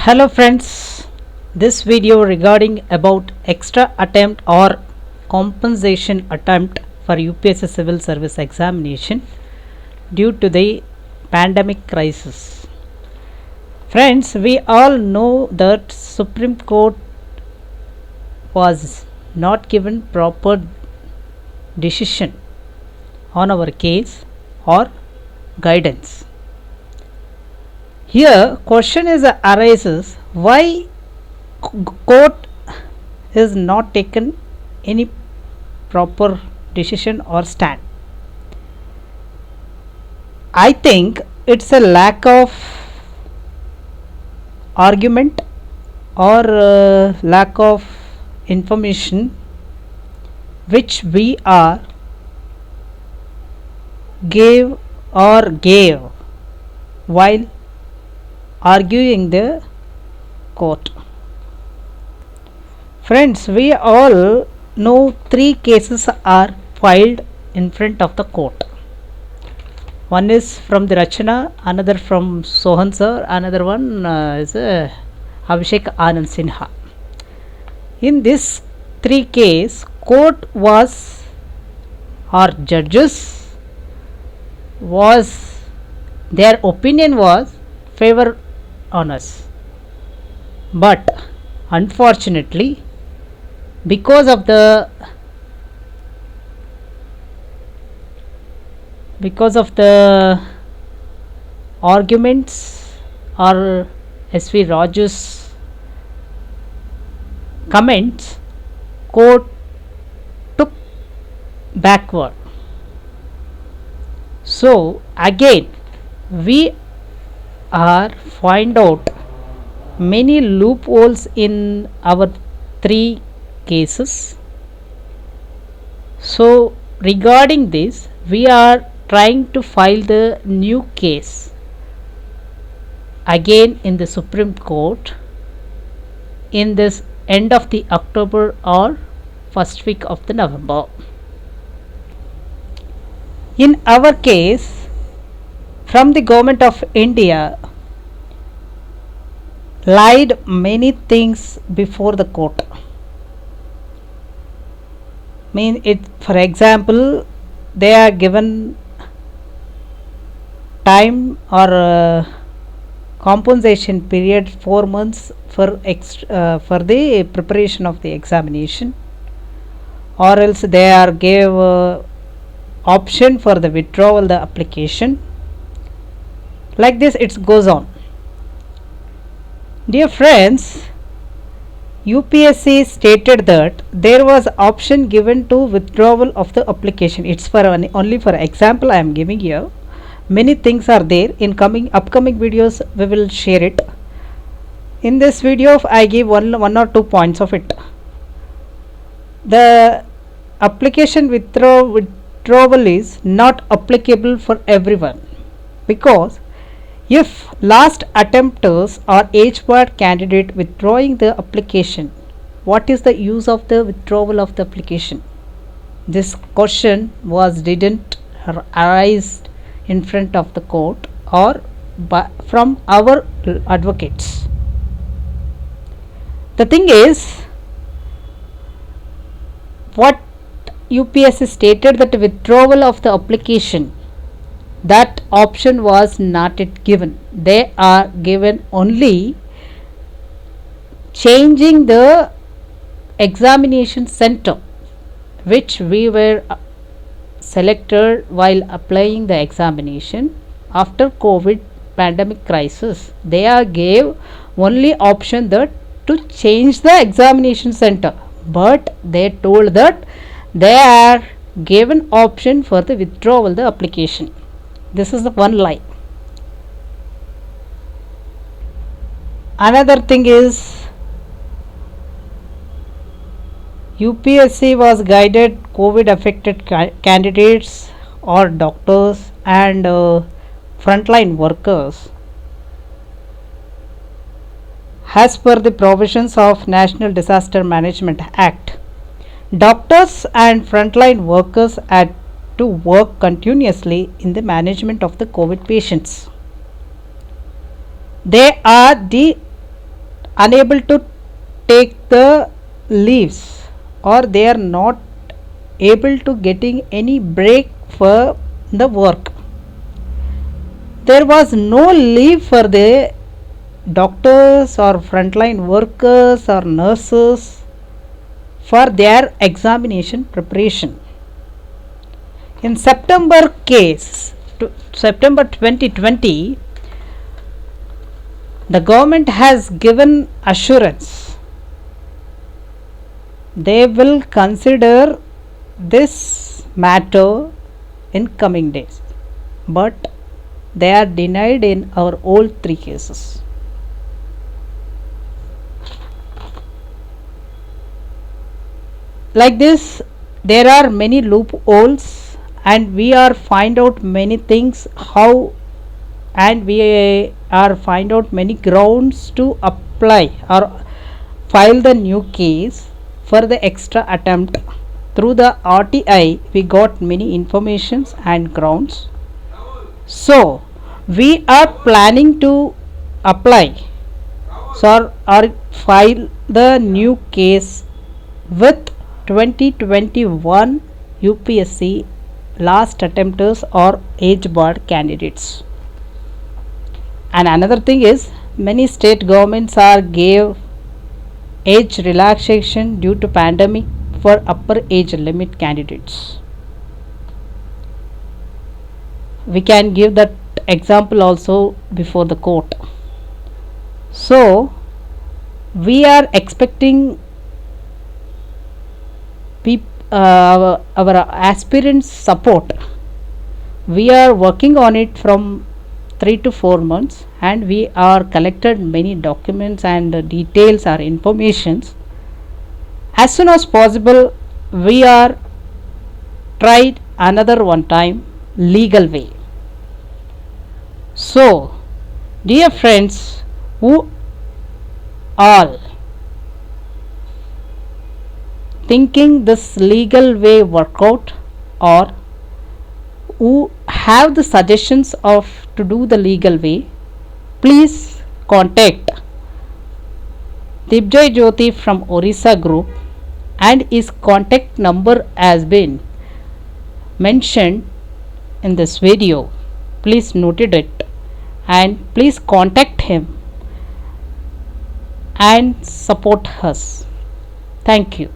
Hello friends, this video regarding about extra attempt or compensation attempt for UPSC civil service examination due to the pandemic crisis. Friends, we all know that Supreme Court was not given proper decision on our case or guidance. Here question is arises why court is not taken any proper decision or stand. I think it's a lack of argument or lack of information which we are gave while arguing the court. Friends, we all know three cases are filed in front of the court. One is from the Rachana, another from Sohan sir, another one is Abhishek Anand Sinha. In this three case, court was or judges was their opinion was favor on us, but unfortunately because of the arguments or SV Raju's comments, court took backward. So again we are find out many loopholes in our three cases. So regarding this we are trying to file the new case again in the Supreme Court in this end of the October or first week of the November. In our case, from the government of India lied many things before the court. For example, they are given time or compensation period 4 months for the preparation of the examination, or else they are gave option for the withdrawal the application. Like this it goes on. Dear friends, UPSC stated that there was option given to withdrawal of the application. It's for only for example I am giving here. Many things are there. In upcoming videos we will share it. In this video I give one or two points of it. The application withdrawal is not applicable for everyone, because if last attempters or age-barred candidate withdrawing the application, what is the use of the withdrawal of the application? This question didn't arise in front of the court or from our advocates. The thing is, what UPSC stated that withdrawal of the application, that option was not yet given. They are given only changing the examination center which we were selected while applying the examination after COVID pandemic crisis. They are gave only option that to change the examination center, but they told that they are given option for the withdrawal the application. This is the one lie. Another thing is, UPSC was guided COVID affected candidates or doctors and frontline workers as per the provisions of National Disaster Management Act. Doctors and frontline workers had to work continuously in the management of the COVID patients. They are the unable to take the leaves, or they are not able to getting any break for the work. There was no leave for the doctors or frontline workers or nurses for their examination preparation. In September case, September 2020, the government has given assurance they will consider this matter in coming days, but they are denied in our all three cases. Like this, there are many loopholes, and we are find out many things how, and we are find out many grounds to apply or file the new case for the extra attempt. Through the RTI we got many informations and grounds, so we are planning to apply, so or file the new case with 2021 UPSC last attempters or age barred candidates. And another thing is, many state governments are gave age relaxation due to pandemic for upper age limit candidates. We can give that example also before the court. So we are expecting our aspirants support. We are working on it from 3 to 4 months, and we are collected many documents and details or informations. As soon as possible, we are tried another one time legal way. So dear friends, who all thinking this legal way work out, or who have the suggestions of to do the legal way, please contact Dibjay Jyoti from Orissa Group, and his contact number has been mentioned in this video. Please noted it, and please contact him and support us. Thank you.